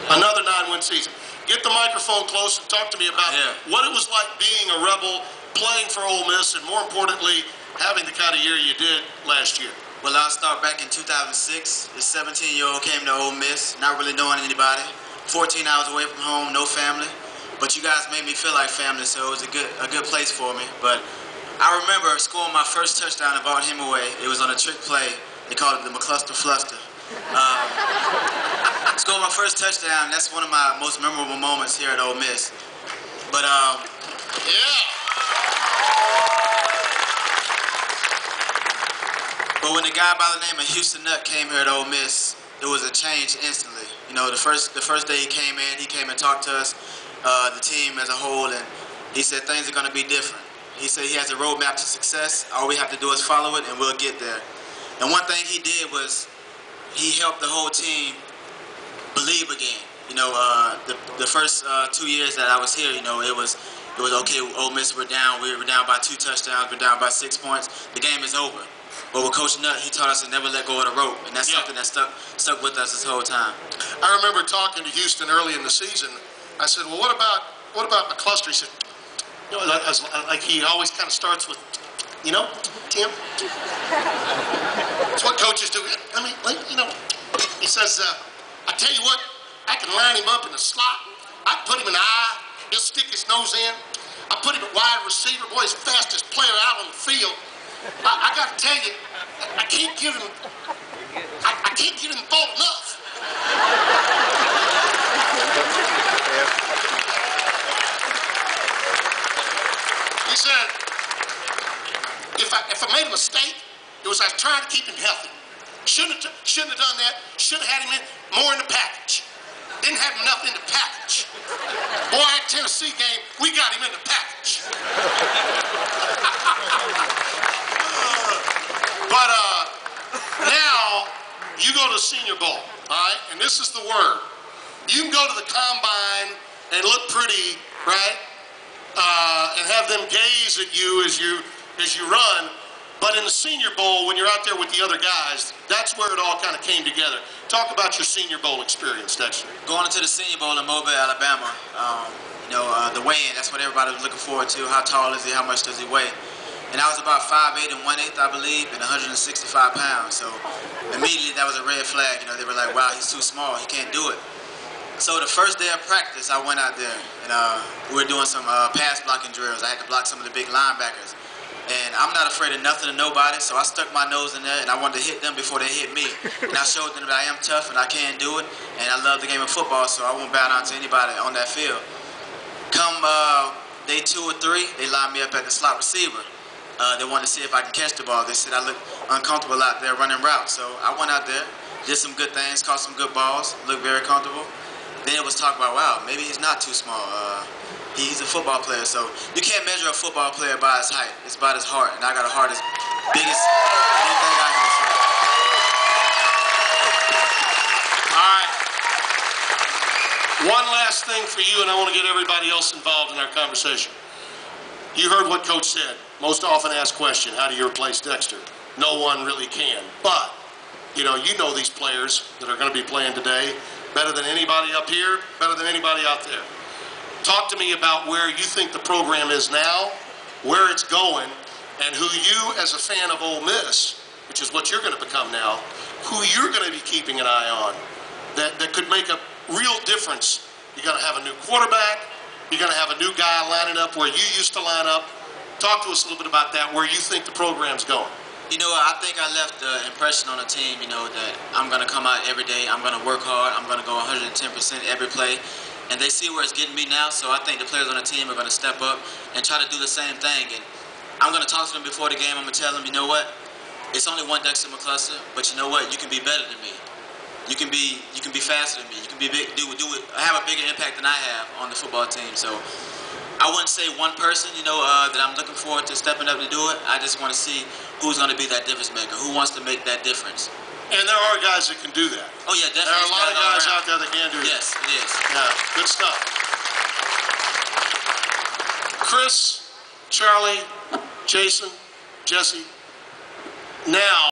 Another 9-win season. Get the microphone close and talk to me about what it was like being a Rebel, playing for Ole Miss, and more importantly, having the kind of year you did last year. Well, I'll start back in 2006. This 17-year-old came to Ole Miss, not really knowing anybody. 14 hours away from home, no family. But you guys made me feel like family, so it was a good place for me. But I remember scoring my first touchdown and brought him away. It was on a trick play. They called it the McCluster Fluster. Scored my first touchdown. That's one of my most memorable moments here at Ole Miss. But But when a guy by the name of Houston Nutt came here at Ole Miss, it was a change instantly. You know, the first day he came and talked to us, the team as a whole, and he said things are going to be different. He said he has a roadmap to success. All we have to do is follow it, and we'll get there. And one thing he did was he helped the whole team believe again. You know, the first 2 years that I was here, you know, it was okay. Ole Miss were down. We were down by 2 touchdowns. We're down by 6 points. The game is over. But with Coach Nutt, he taught us to never let go of the rope, and that's something that stuck with us this whole time. I remember talking to Houston early in the season. I said, "Well, what about McCluster?" He said, "You know, like he always kind of starts with, you know, Tim. It's what coaches do. I mean, like, you know." He says, "I tell you what, I can line him up in the slot. I can put him in the eye. He'll stick his nose in. I put him at wide receiver. Boy, he's the fastest player out on the field. I got to tell you, I can't give him the ball enough." He said, if I made a mistake, it was I was trying to keep him healthy. Shouldn't have done that. Should have had him more in the package. Didn't have him enough in the package. Boy, that Tennessee game, we got him in the package. But now you go to the Senior Bowl, all right? And this is the word. You can go to the combine and look pretty, right? And have them gaze at you as you run. But in the Senior Bowl, when you're out there with the other guys, that's where it all kind of came together. Talk about your Senior Bowl experience, Dexter. Going into the Senior Bowl in Mobile, Alabama, you know, the weigh-in, that's what everybody was looking forward to. How tall is he? How much does he weigh? And I was about 5'8" and 1/8", I believe, and 165 pounds. So immediately that was a red flag. You know, they were like, "Wow, he's too small. He can't do it." So the first day of practice, I went out there, and we were doing some pass blocking drills. I had to block some of the big linebackers. And I'm not afraid of nothing or nobody, so I stuck my nose in there, and I wanted to hit them before they hit me. And I showed them that I am tough and I can do it, and I love the game of football, so I won't bow down to anybody on that field. Come day 2 or 3, they lined me up at the slot receiver. They wanted to see if I can catch the ball. They said I looked uncomfortable out there running routes. So I went out there, did some good things, caught some good balls, looked very comfortable. Then it was talk about, wow, maybe he's not too small. He's a football player. So you can't measure a football player by his height. It's about his heart. And I got a heart as big as anything I can say. All right. One last thing for you, and I want to get everybody else involved in our conversation. You heard what Coach said. Most often asked question, how do you replace Dexter? No one really can. But, you know these players that are going to be playing today better than anybody up here, better than anybody out there. Talk to me about where you think the program is now, where it's going, and who you, as a fan of Ole Miss, which is what you're going to become now, who you're going to be keeping an eye on that could make a real difference. You're going to have a new quarterback. You're going to have a new guy lining up where you used to line up. Talk to us a little bit about that, where you think the program's going. You know, I think I left the impression on the team, you know, that I'm going to come out every day, I'm going to work hard, I'm going to go 110% every play. And they see where it's getting me now, so I think the players on the team are going to step up and try to do the same thing. And I'm going to talk to them before the game. I'm going to tell them, you know what, it's only one Dexter McCluster, but you know what, you can be better than me. You can be faster than me. You can be big, have a bigger impact than I have on the football team. So I wouldn't say one person, you know, that I'm looking forward to stepping up to do it. I just want to see who's going to be that difference maker, who wants to make that difference. And there are guys that can do that. Oh, yeah, definitely. There are a lot of guys out there that can do that. Yes, it is. Yeah, good stuff. Chris, Charlie, Jason, Jesse, now